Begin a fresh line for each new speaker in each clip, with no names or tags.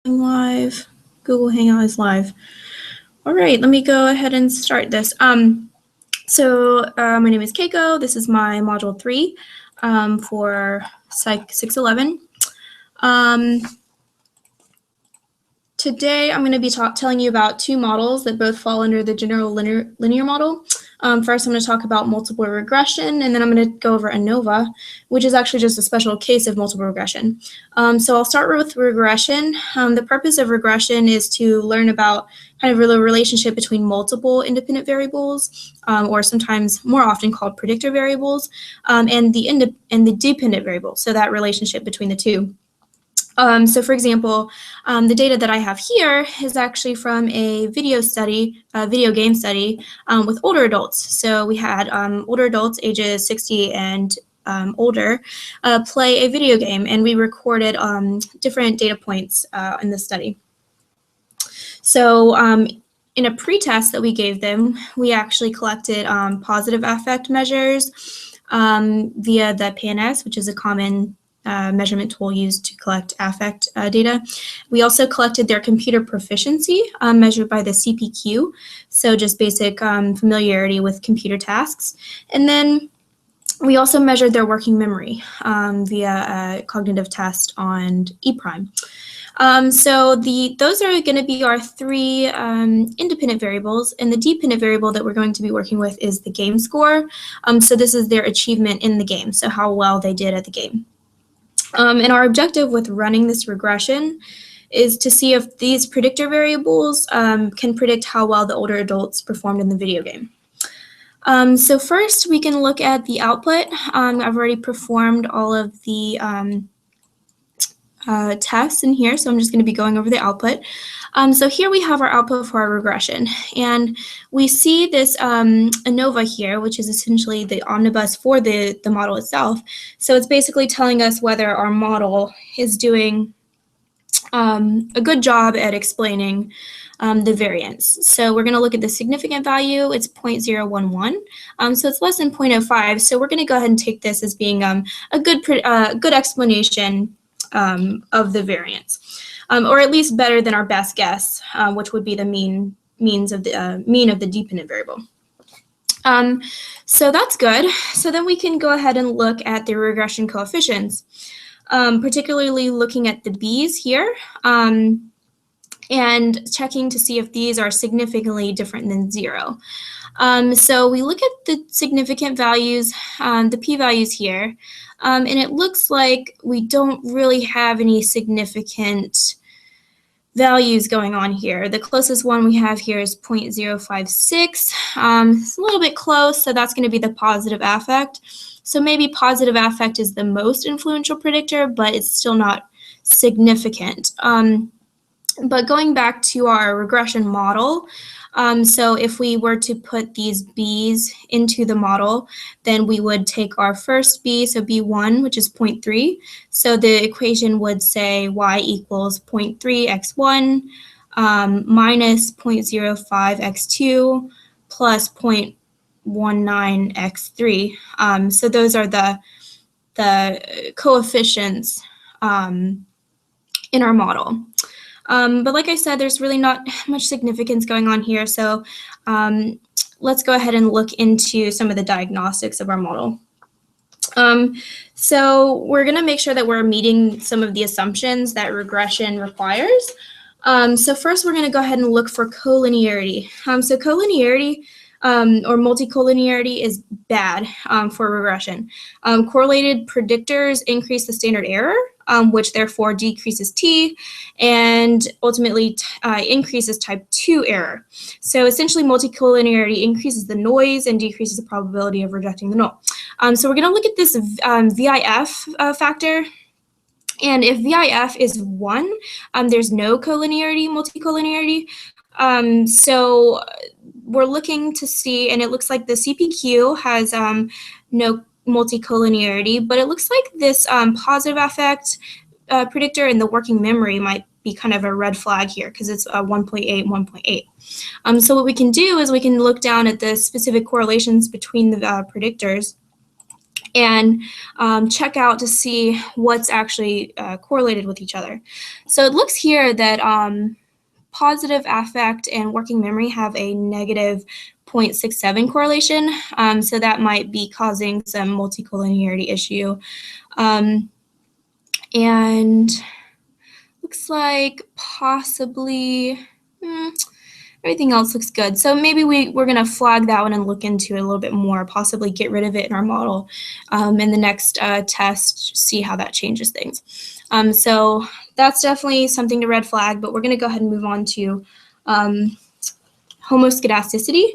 Live. Google Hangout is live. All right, let me go ahead and start this. My name is Keiko. This is my Module 3 for Psych 611. Today, I'm going to be telling you about two models that both fall under the general linear model. First, I'm going to talk about multiple regression, and then I'm going to go over ANOVA, which is actually just a special case of multiple regression. So I'll start with regression. The purpose of regression is to learn about kind of the relationship between multiple independent variables, or sometimes more often called predictor variables, and the dependent variable, so that relationship between the two. So for example, the data that I have here is actually from a video game study with older adults. So we had older adults ages 60 and older play a video game, and we recorded different data points in the study. So in a pretest that we gave them, we actually collected positive affect measures via the PNS, which is a common measurement tool used to collect affect data. We also collected their computer proficiency measured by the CPQ, so just basic familiarity with computer tasks. And then we also measured their working memory via a cognitive test on E-prime. So those are going to be our three independent variables, and the dependent variable that we're going to be working with is the game score. So this is their achievement in the game, so how well they did at the game. And our objective with running this regression is to see if these predictor variables can predict how well the older adults performed in the video game. So first, we can look at the output. I've already performed all of the tests in here, so I'm just going to be going over the output. So here we have our output for our regression, and we see this ANOVA here, which is essentially the omnibus for the model itself. So it's basically telling us whether our model is doing a good job at explaining the variance. So we're going to look at the significant value. It's 0.011, so it's less than 0.05. So we're going to go ahead and take this as being a good explanation of the variance, or at least better than our best guess, which would be the mean of the dependent variable. So that's good. So then we can go ahead and look at the regression coefficients, particularly looking at the B's here, and checking to see if these are significantly different than 0. So we look at the significant values, the p-values here, and it looks like we don't really have any significant values going on here. The closest one we have here is 0.056. It's a little bit close, so that's going to be the positive affect. So maybe positive affect is the most influential predictor, but it's still not significant. But going back to our regression model, so if we were to put these B's into the model, then we would take our first B, so B1, which is 0.3. So the equation would say y equals 0.3 x1 minus 0.05 x2 plus 0.19 x3. So those are the coefficients in our model. But like I said, there's really not much significance going on here. So let's go ahead and look into some of the diagnostics of our model. So we're going to make sure that we're meeting some of the assumptions that regression requires. So first, we're going to go ahead and look for collinearity. So collinearity or multicollinearity is bad for regression. Correlated predictors increase the standard error, which therefore decreases t, and ultimately increases type 2 error. So essentially, multicollinearity increases the noise and decreases the probability of rejecting the null. So we're going to look at this VIF factor. And if VIF is 1, there's no collinearity, multicollinearity. So we're looking to see, and it looks like the CPQ has no multicollinearity, but it looks like this positive affect predictor in the working memory might be kind of a red flag here because it's 1.8, 1.8. So what we can do is we can look down at the specific correlations between the predictors and check out to see what's actually correlated with each other. So it looks here that positive affect and working memory have a negative 0.67 correlation, so that might be causing some multicollinearity issue. And looks like possibly everything else looks good. So maybe we're going to flag that one and look into it a little bit more, possibly get rid of it in our model in the next test, see how that changes things. So that's definitely something to red flag, but we're going to go ahead and move on to homoscedasticity.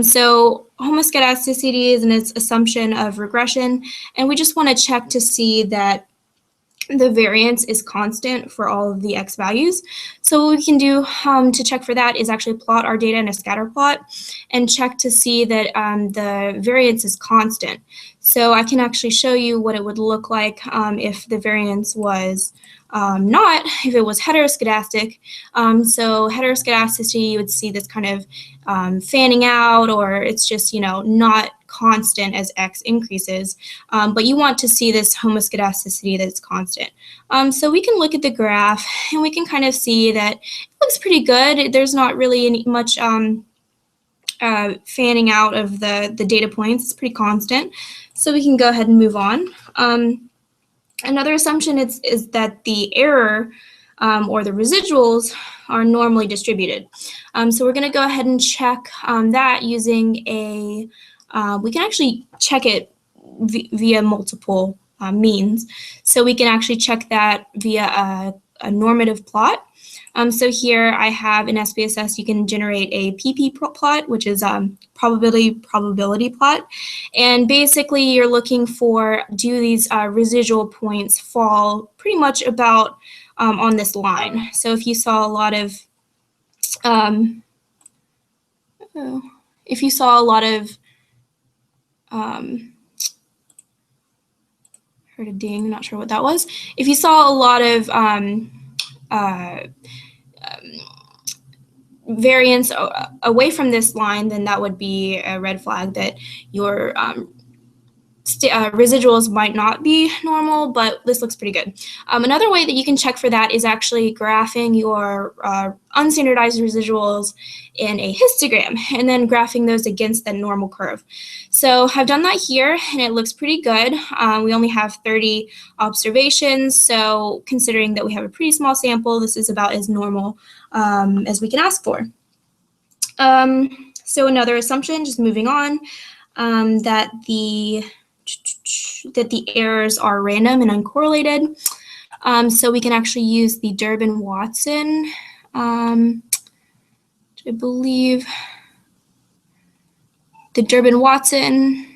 So homoscedasticity is an assumption of regression, and we just want to check to see that the variance is constant for all of the x values. So what we can do to check for that is actually plot our data in a scatter plot and check to see that the variance is constant. So I can actually show you what it would look like if the variance was not, if it was heteroscedastic. So heteroscedasticity, you would see this kind of fanning out, or it's just, not constant as x increases, but you want to see this homoscedasticity that's constant. So we can look at the graph and we can kind of see that it looks pretty good. There's not really much fanning out of the data points. It's pretty constant. So we can go ahead and move on. Another assumption is that the error or the residuals are normally distributed. So we're going to go ahead and check that using we can actually check it via multiple means. So we can actually check that via a normative plot. So here I have in SPSS, you can generate a PP plot, which is probability plot. And basically you're looking for, do these residual points fall pretty much about on this line. So if you saw a lot of, heard a ding, not sure what that was. If you saw a lot of variance away from this line, then that would be a red flag that your residuals might not be normal, but this looks pretty good. Another way that you can check for that is actually graphing your unstandardized residuals in a histogram and then graphing those against the normal curve. So I've done that here and it looks pretty good. We only have 30 observations, so considering that we have a pretty small sample, this is about as normal as we can ask for. So another assumption, just moving on, that the errors are random and uncorrelated. So we can actually use the Durbin-Watson, I believe the Durbin-Watson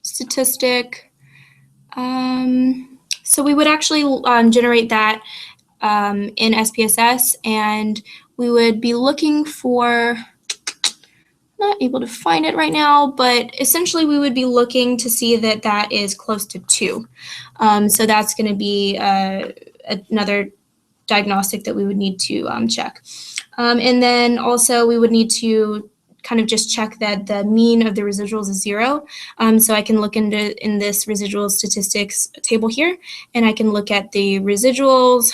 statistic. So we would actually generate that in SPSS, and we would be looking for, not able to find it right now, but essentially we would be looking to see that that is close to 2. So that's going to be another diagnostic that we would need to check. And then also we would need to kind of just check that the mean of the residuals is 0. So I can look in this residual statistics table here, and I can look at the residuals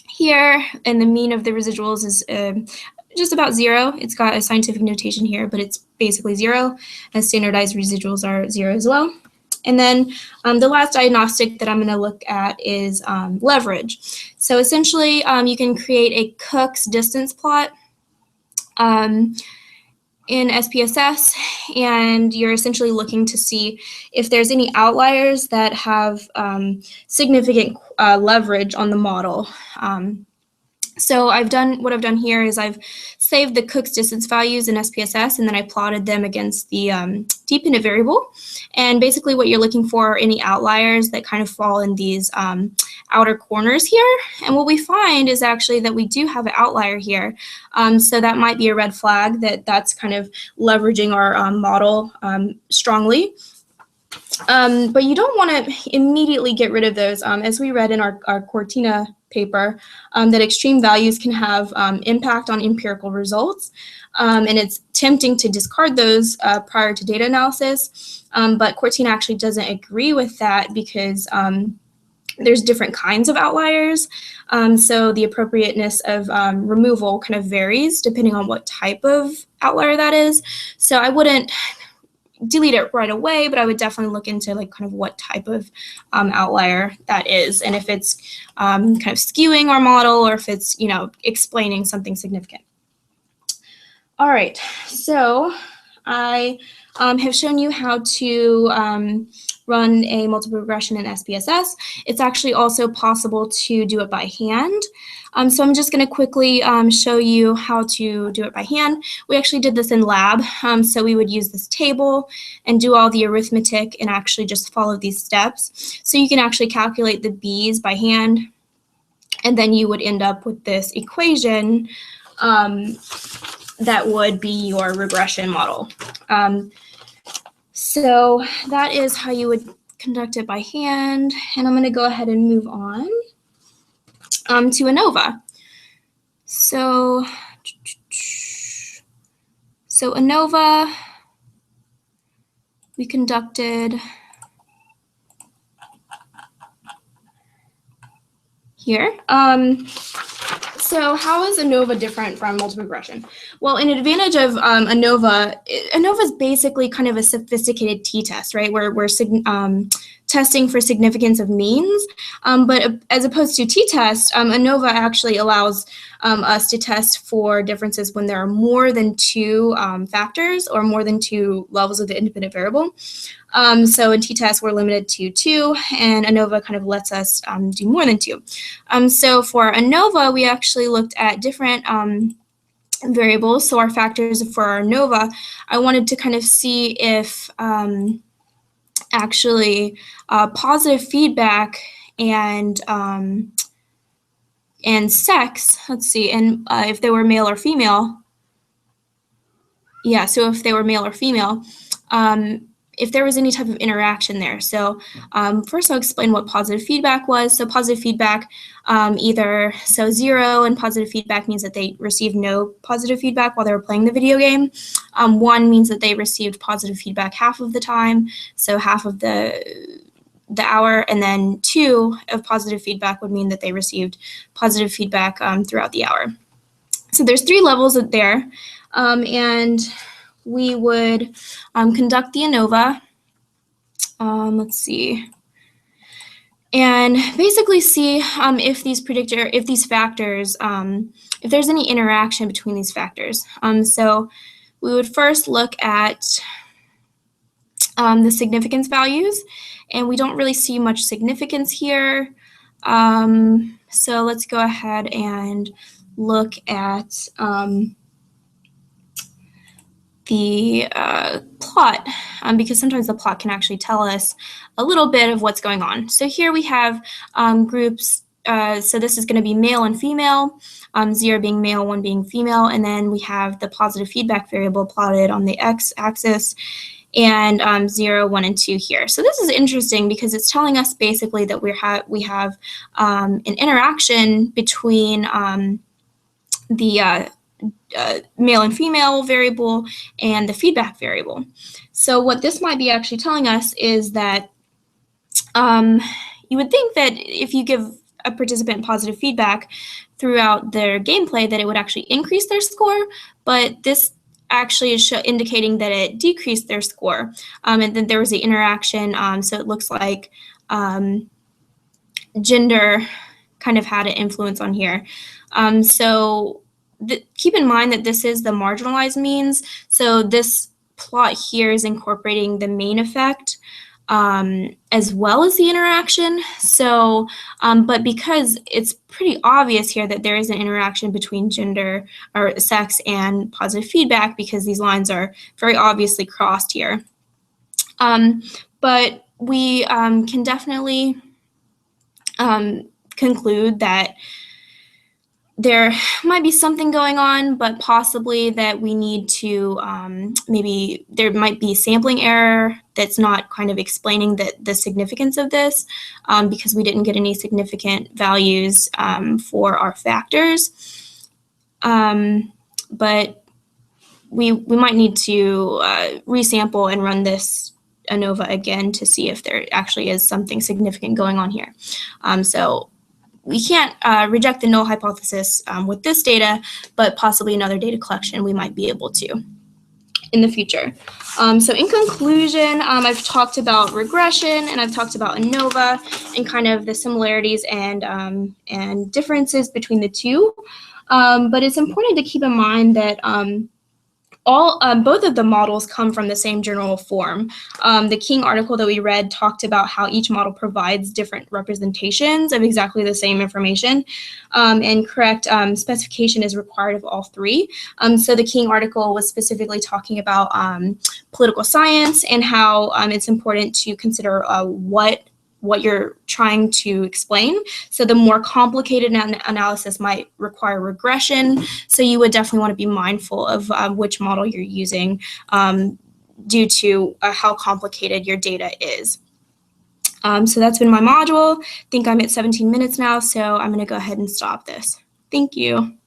here, and the mean of the residuals is just about 0. It's got a scientific notation here, but it's basically 0, as standardized residuals are 0 as well. And then the last diagnostic that I'm going to look at is leverage. So essentially, you can create a Cook's distance plot in SPSS, and you're essentially looking to see if there's any outliers that have significant leverage on the model. So what I've done here is I've saved the Cook's distance values in SPSS, and then I plotted them against the dependent variable. And basically what you're looking for are any outliers that kind of fall in these outer corners here. And what we find is actually that we do have an outlier here. So that might be a red flag that's kind of leveraging our model strongly. But you don't want to immediately get rid of those. As we read in our Cortina paper, that extreme values can have impact on empirical results, and it's tempting to discard those prior to data analysis, but Cortina actually doesn't agree with that because there's different kinds of outliers, so the appropriateness of removal kind of varies depending on what type of outlier that is. So I wouldn't delete it right away, but I would definitely look into like kind of what type of outlier that is, and if it's kind of skewing our model or if it's, you know, explaining something significant. All right, so I have shown you how to run a multiple regression in SPSS. It's actually also possible to do it by hand. So I'm just going to quickly show you how to do it by hand. We actually did this in lab. So we would use this table and do all the arithmetic and actually just follow these steps. So you can actually calculate the B's by hand, and then you would end up with this equation that would be your regression model. So that is how you would conduct it by hand. And I'm going to go ahead and move on to ANOVA. So ANOVA, we conducted here. So how is ANOVA different from multiple regression? Well, an advantage of ANOVA is basically kind of a sophisticated t-test, right? Where we're testing for significance of means, but as opposed to t-test, ANOVA actually allows us to test for differences when there are more than two factors or more than two levels of the independent variable. So in t-test, we're limited to 2, and ANOVA kind of lets us do more than 2. So for ANOVA, we actually looked at different variables. So our factors for our ANOVA, I wanted to kind of see if actually positive feedback and sex, let's see, and if they were male or female. Yeah, so if they were male or female, if there was any type of interaction there. So first I'll explain what positive feedback was. So positive feedback, either 0 and positive feedback means that they received no positive feedback while they were playing the video game. 1 means that they received positive feedback half of the time, so half of the hour, and then 2 of positive feedback would mean that they received positive feedback throughout the hour. So there's 3 levels there, and we would conduct the ANOVA, let's see, and basically see if these factors, if there's any interaction between these factors. So we would first look at the significance values, and we don't really see much significance here. So let's go ahead and look at the plot, because sometimes the plot can actually tell us a little bit of what's going on. So here we have groups, so this is going to be male and female, 0 being male, 1 being female, and then we have the positive feedback variable plotted on the x-axis, and 0, 1, and 2 here. So this is interesting because it's telling us basically that we have an interaction between the male and female variable and the feedback variable. So what this might be actually telling us is that you would think that if you give a participant positive feedback throughout their gameplay that it would actually increase their score, but this actually is indicating that it decreased their score, and then there was the interaction, so it looks like gender kind of had an influence on here. So keep in mind that this is the marginalized means, so this plot here is incorporating the main effect as well as the interaction. So, but because it's pretty obvious here that there is an interaction between gender or sex and positive feedback, because these lines are very obviously crossed here. But we can definitely conclude that there might be something going on, but possibly that we need to, maybe there might be sampling error that's not kind of explaining the significance of this, because we didn't get any significant values for our factors. But we might need to resample and run this ANOVA again to see if there actually is something significant going on here. So we can't reject the null hypothesis with this data, but possibly another data collection we might be able to in the future. So in conclusion, I've talked about regression and I've talked about ANOVA and kind of the similarities and differences between the two. But it's important to keep in mind that both of the models come from the same general form. The King article that we read talked about how each model provides different representations of exactly the same information, and correct specification is required of all three. So the King article was specifically talking about political science and how it's important to consider what you're trying to explain. So the more complicated analysis might require regression. So you would definitely want to be mindful of which model you're using due to how complicated your data is. So that's been my module. I think I'm at 17 minutes now, so I'm going to go ahead and stop this. Thank you.